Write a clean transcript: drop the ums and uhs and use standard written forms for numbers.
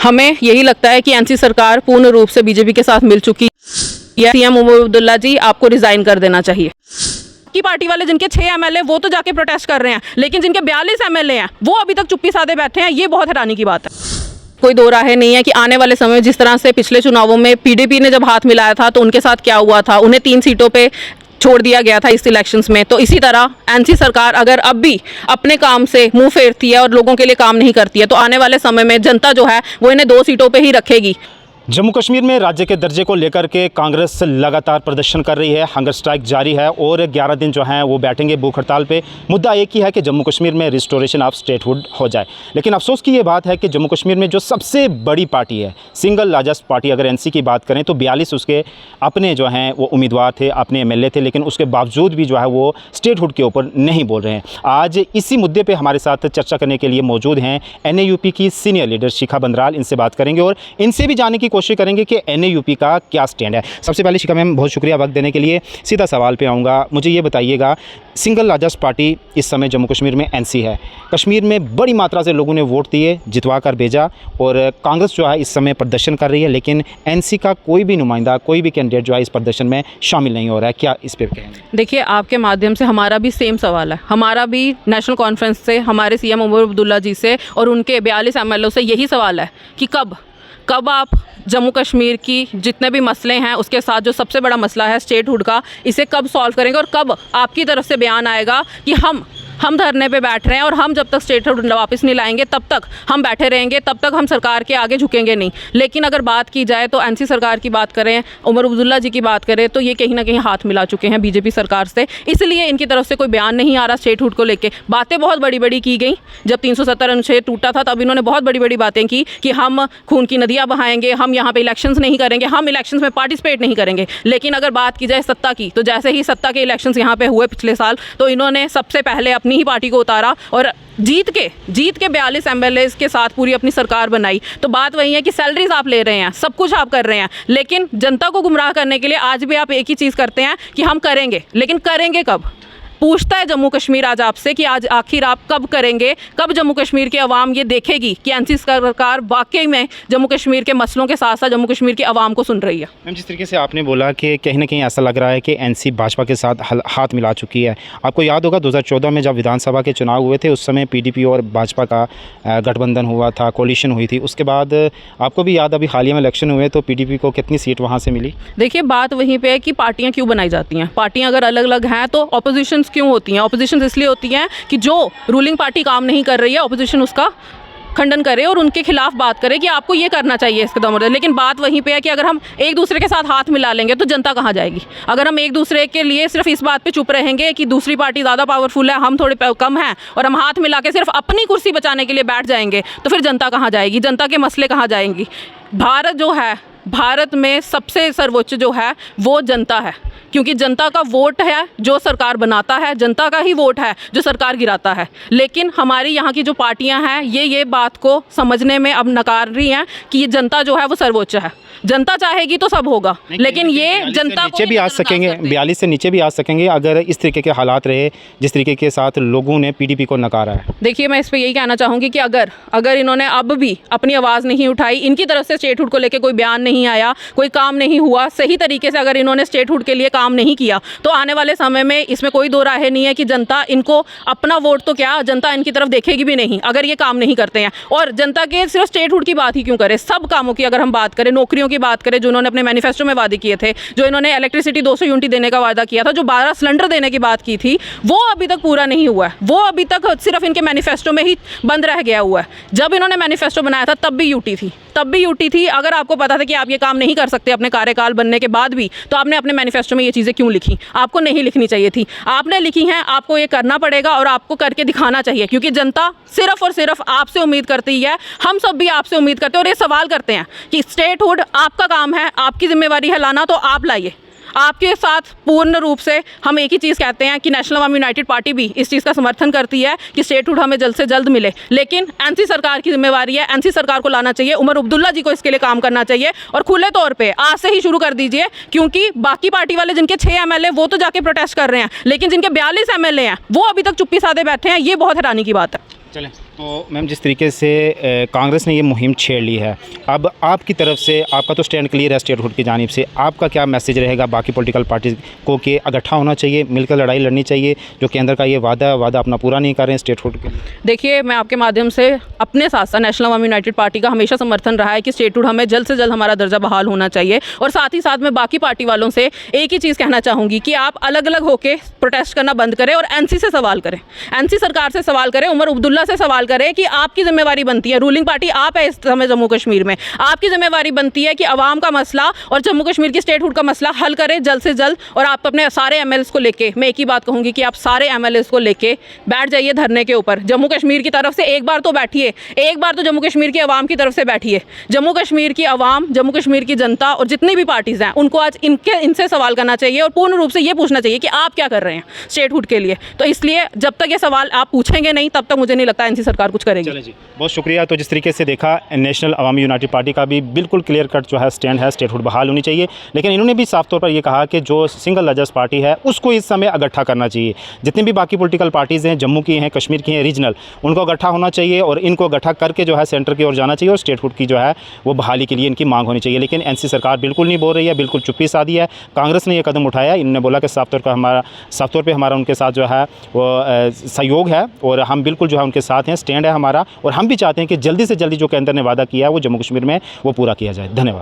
हमें यही लगता है कि एनसी सरकार पूर्ण रूप से बीजेपी के साथ मिल चुकी है। सीएम उमर अब्दुल्ला जी, आपको रिजाइन कर देना चाहिए। की पार्टी वाले जिनके 6 एमएलए वो तो जाके प्रोटेस्ट कर रहे हैं, लेकिन जिनके 42 एमएलए हैं वो अभी तक चुप्पी साधे बैठे हैं। ये बहुत हैरानी की बात है। कोई दो राहें नहीं है कि आने वाले समय में जिस तरह से पिछले चुनावों में पीडीपी ने जब हाथ मिलाया था तो उनके साथ क्या हुआ था, उन्हें 3 सीटों पे छोड़ दिया गया था इस इलेक्शंस में। तो इसी तरह एनसी सरकार अगर अब भी अपने काम से मुंह फेरती है और लोगों के लिए काम नहीं करती है तो आने वाले समय में जनता जो है वो इन्हें 2 सीटों पे ही रखेगी। जम्मू कश्मीर में राज्य के दर्जे को लेकर के कांग्रेस लगातार प्रदर्शन कर रही है, हंगर स्ट्राइक जारी है और 11 दिन जो हैं वो बैठेंगे भूख हड़ताल पे। मुद्दा एक ही है कि जम्मू कश्मीर में रिस्टोरेशन ऑफ स्टेटहुड हो जाए। लेकिन अफसोस की ये बात है कि जम्मू कश्मीर में जो सबसे बड़ी पार्टी है, सिंगल लार्जेस्ट पार्टी अगर एनसी की बात करें तो 42 उसके अपने जो हैं वो उम्मीदवार थे, अपने एमएलए थे, लेकिन उसके बावजूद भी जो है वो स्टेटहुड के ऊपर नहीं बोल रहे हैं। आज इसी मुद्दे पर हमारे साथ चर्चा करने के लिए मौजूद हैं एनएयूपी की सीनियर लीडर शिखा बंदराल। इनसे बात करेंगे और इनसे भी जानने की कोशिश करेंगे कि एनएयूपी का क्या स्टैंड है। सबसे पहले शिखा मैम, बहुत शुक्रिया वक्त देने के लिए। सीधा सवाल पे आऊँगा, मुझे ये बताइएगा, सिंगल लार्जेस्ट पार्टी इस समय जम्मू कश्मीर में एनसी है। कश्मीर में बड़ी मात्रा से लोगों ने वोट दिए, जितवा कर भेजा और कांग्रेस जो है इस समय प्रदर्शन कर रही है, लेकिन एनसी का कोई भी नुमाइंदा, कोई भी कैंडिडेट जो है इस प्रदर्शन में शामिल नहीं हो रहा है। क्या इस पर कहेंगे? देखिए, आपके माध्यम से हमारा भी सेम सवाल है। हमारा भी नेशनल कॉन्फ्रेंस से, हमारे सीएम उमर अब्दुल्ला जी से और उनके 42 एमएलए से यही सवाल है कि कब आप जम्मू कश्मीर की जितने भी मसले हैं उसके साथ जो सबसे बड़ा मसला है स्टेटहुड का, इसे कब सॉल्व करेंगे और कब आपकी तरफ से बयान आएगा कि हम धरने पे बैठ रहे हैं और हम जब तक स्टेटहुड वापस नहीं लाएंगे तब तक हम बैठे रहेंगे, तब तक हम सरकार के आगे झुकेंगे नहीं। लेकिन अगर बात की जाए तो एनसी सरकार की बात करें, उमर अब्दुल्ला जी की बात करें तो ये कहीं ना कहीं हाथ मिला चुके हैं बीजेपी सरकार से, इसलिए इनकी तरफ से कोई बयान नहीं आ रहा स्टेटहुड को लेकर। बातें बहुत बड़ी बड़ी की गई, जब 370 अनुच्छेद टूटा था तब इन्होंने बहुत बड़ी बड़ी बातें की कि हम खून की नदियाँ बहाएंगे, हम यहाँ पे इलेक्शंस नहीं करेंगे, हम इलेक्शंस में पार्टिसिपेट नहीं करेंगे। लेकिन अगर बात की जाए सत्ता की, तो जैसे ही सत्ता के इलेक्शंस यहाँ पे हुए पिछले साल तो इन्होंने सबसे पहले अपनी ही पार्टी को उतारा और जीत के 42 एमएलए के साथ पूरी अपनी सरकार बनाई। तो बात वही है कि सैलरीज आप ले रहे हैं, सब कुछ आप कर रहे हैं, लेकिन जनता को गुमराह करने के लिए आज भी आप एक ही चीज़ करते हैं कि हम करेंगे, लेकिन करेंगे कब? पूछता है जम्मू कश्मीर आज आपसे कि आज आखिर आप कब करेंगे, कब जम्मू कश्मीर की आवाम ये देखेगी कि एनसी सरकार वाकई में जम्मू कश्मीर के मसलों के साथ साथ जम्मू कश्मीर की आवाम को सुन रही है। मैम, जिस तरीके से आपने बोला कि कहीं ना कहीं ऐसा लग रहा है कि एनसी भाजपा के साथ हाथ मिला चुकी है। आपको याद होगा 2014 में जब विधानसभा के चुनाव हुए थे उस समय पीडीपी और भाजपा का गठबंधन हुआ था, कोलिशन हुई थी। उसके बाद आपको भी याद, अभी हालिया में इलेक्शन हुए तो पीडीपी को कितनी सीट वहाँ से मिली? देखिए, बात वहीं पर है कि पार्टियाँ क्यों बनाई जाती हैं। पार्टियाँ अगर अलग अलग हैं तो ऑपोजिशन क्यों होती हैं? ऑपोजिशन इसलिए होती हैं कि जो रूलिंग पार्टी काम नहीं कर रही है ऑपोजिशन उसका खंडन करे और उनके खिलाफ बात करे कि आपको ये करना चाहिए इसके दम। लेकिन बात वहीं पे है कि अगर हम एक दूसरे के साथ हाथ मिला लेंगे तो जनता कहाँ जाएगी? अगर हम एक दूसरे के लिए सिर्फ इस बात पे चुप रहेंगे कि दूसरी पार्टी ज़्यादा पावरफुल है, हम थोड़े कम हैं, और हम हाथ मिला के सिर्फ अपनी कुर्सी बचाने के लिए बैठ जाएंगे तो फिर जनता कहाँ जाएगी? जनता के मसले कहाँ जाएंगी? भारत जो है, भारत में सबसे सर्वोच्च जो है वो जनता है, क्योंकि जनता का वोट है जो सरकार बनाता है, जनता का ही वोट है जो सरकार गिराता है। लेकिन हमारी यहाँ की जो पार्टियाँ हैं ये बात को समझने में अब नकार रही हैं कि ये जनता जो है वो सर्वोच्च है। जनता चाहेगी तो सब होगा, लेकिन ये जनता नीचे भी आ सकेंगे, 42 से नीचे भी आ सकेंगे अगर इस तरीके के हालात रहे जिस तरीके के साथ लोगों ने पीडीपी को नकारा है। देखिए, मैं इस पर यही कहना चाहूँगी कि अगर इन्होंने अब भी अपनी आवाज़ नहीं उठाई, इनकी तरफ से स्टेटहुड को लेकर कोई बयान नहीं आया, कोई काम नहीं हुआ सही तरीके से, अगर इन्होंने स्टेटहुड के लिए काम नहीं किया तो आने वाले समय में इसमें कोई दो राहें नहीं है कि जनता इनको अपना वोट तो क्या, जनता इनकी तरफ देखेगी भी नहीं अगर ये काम नहीं करते हैं। और जनता के सिर्फ स्टेटहुड की बात ही क्यों करें, सब कामों की अगर हम बात करें, नौकरियों की बात करें जो इन्होंने अपने मैनिफेस्टो में वादे किए थे, जो इन्होंने इलेक्ट्रिसिटी 200 यूनिट देने का वादा किया था, जो 12 सिलेंडर देने की बात की थी, वो अभी तक पूरा नहीं हुआ है। वो अभी तक सिर्फ इनके मैनिफेस्टो में ही बंद रह गया हुआ है। जब इन्होंने मैनिफेस्टो बनाया था तब भी यूटी थी। अगर आपको पता था कि आप ये काम नहीं कर सकते अपने कार्यकाल बनने के बाद भी, तो आपने अपने मैनिफेस्टो में ये चीज़ें क्यों लिखी? आपको नहीं लिखनी चाहिए थी। आपने लिखी हैं, आपको ये करना पड़ेगा और आपको करके दिखाना चाहिए, क्योंकि जनता सिर्फ और सिर्फ आपसे उम्मीद करती है। हम सब भी आपसे उम्मीद करते हैं और ये सवाल करते हैं कि स्टेटहुड आपका काम है, आपकी जिम्मेवारी है लाना, तो आप लाइए। आपके साथ पूर्ण रूप से हम एक ही चीज़ कहते हैं कि नेशनल अवामी यूनाइटेड पार्टी भी इस चीज़ का समर्थन करती है कि स्टेटहुड हमें जल्द से जल्द मिले, लेकिन एनसी सरकार की जिम्मेवारी है, एनसी सरकार को लाना चाहिए। उमर अब्दुल्ला जी को इसके लिए काम करना चाहिए और खुले तौर पे आज से ही शुरू कर दीजिए, क्योंकि बाकी पार्टी वाले जिनके 6 एमएलए वो तो जाके प्रोटेस्ट कर रहे हैं, लेकिन जिनके 42 एमएलए हैं वो अभी तक चुप्पी साधे बैठे हैं। ये बहुत हैरानी की बात है। चलें, तो मैम जिस तरीके से कांग्रेस ने ये मुहिम छेड़ ली है, अब आपकी तरफ से आपका तो स्टैंड क्लियर है स्टेटहुड की जानिब से, आपका क्या मैसेज रहेगा बाकी पॉलिटिकल पार्टीज को कि इकट्ठा होना चाहिए, मिलकर लड़ाई लड़नी चाहिए, जो केंद्र का ये वादा अपना पूरा नहीं कर रहे हैं स्टेटहुड के लिए? देखिए, मैं आपके माध्यम से अपने साथ साथ नेशनल अवामी यूनाइटेड पार्टी का हमेशा समर्थन रहा है कि स्टेटहुड हमें जल्द से जल्द हमारा दर्जा बहाल होना चाहिए। और साथ ही साथ मैं बाकी पार्टी वालों से एक ही चीज़ कहना चाहूँगी कि आप अलग अलग होकर प्रोटेस्ट करना बंद करें और एनसी से सवाल करें, एनसी सरकार से सवाल करें, उमर अब्दुल्ला से सवाल करें कि आपकी जिम्मेवारी बनती है, रूलिंग पार्टी आप है इस समय जम्मू कश्मीर में, आपकी जिम्मेवारी बनती है कि अवाम का मसला और जम्मू कश्मीर की स्टेटहुड का मसला हल करें जल्द से जल्द। और आप अपने सारे एमएलएस को लेके, मैं एक ही बात कहूँगी कि आप सारे एमएलएस को लेके बैठ जाइए धरने के ऊपर। जम्मू कश्मीर की तरफ से एक बार तो बैठिए, एक बार तो जम्मू कश्मीर की आवाम की तरफ से बैठिए। जम्मू कश्मीर की आवाम, जम्मू कश्मीर की जनता और जितनी भी पार्टीज़ हैं उनको आज इनसे सवाल करना चाहिए और पूर्ण रूप से ये पूछना चाहिए कि आप क्या कर रहे हैं स्टेटहुड के लिए। तो इसलिए जब तक ये सवाल आप पूछेंगे नहीं तब तक मुझे नहीं लगता एनसी सरकार कुछ करेगी। चलिए जी, बहुत शुक्रिया। तो जिस तरीके से देखा, नेशनल अवामी यूनाइटेड पार्टी का भी बिल्कुल क्लियर कट जो है स्टैंड है, स्टेटहुड बहाल होनी चाहिए। लेकिन इन्होंने भी साफ तौर पर ये कहा कि जो सिंगल लार्जेस्ट पार्टी है उसको इस समय इकट्ठा करना चाहिए। जितनी भी बाकी पॉलिटिकल पार्टीज़ हैं, जम्मू की हैं, कश्मीर की हैं, रीजनल, उनको इकट्ठा होना चाहिए और इनको इकट्ठा करके जो है सेंटर की ओर जाना चाहिए और स्टेटहुड की जो है वो बहाली के लिए इनकी मांग होनी चाहिए। लेकिन एनसी सरकार बिल्कुल नहीं बोल रही है, बिल्कुल चुप्पी साधी है। कांग्रेस ने ये कदम उठाया, इन्होंने बोला कि साफ तौर पर हमारा उनके साथ जो है वो सहयोग है और हम बिल्कुल जो है उनके साथ हैं, स्टैंड है हमारा, और हम भी चाहते हैं कि जल्दी से जल्दी जो केंद्र ने वादा किया है वो जम्मू कश्मीर में वो पूरा किया जाए। धन्यवाद।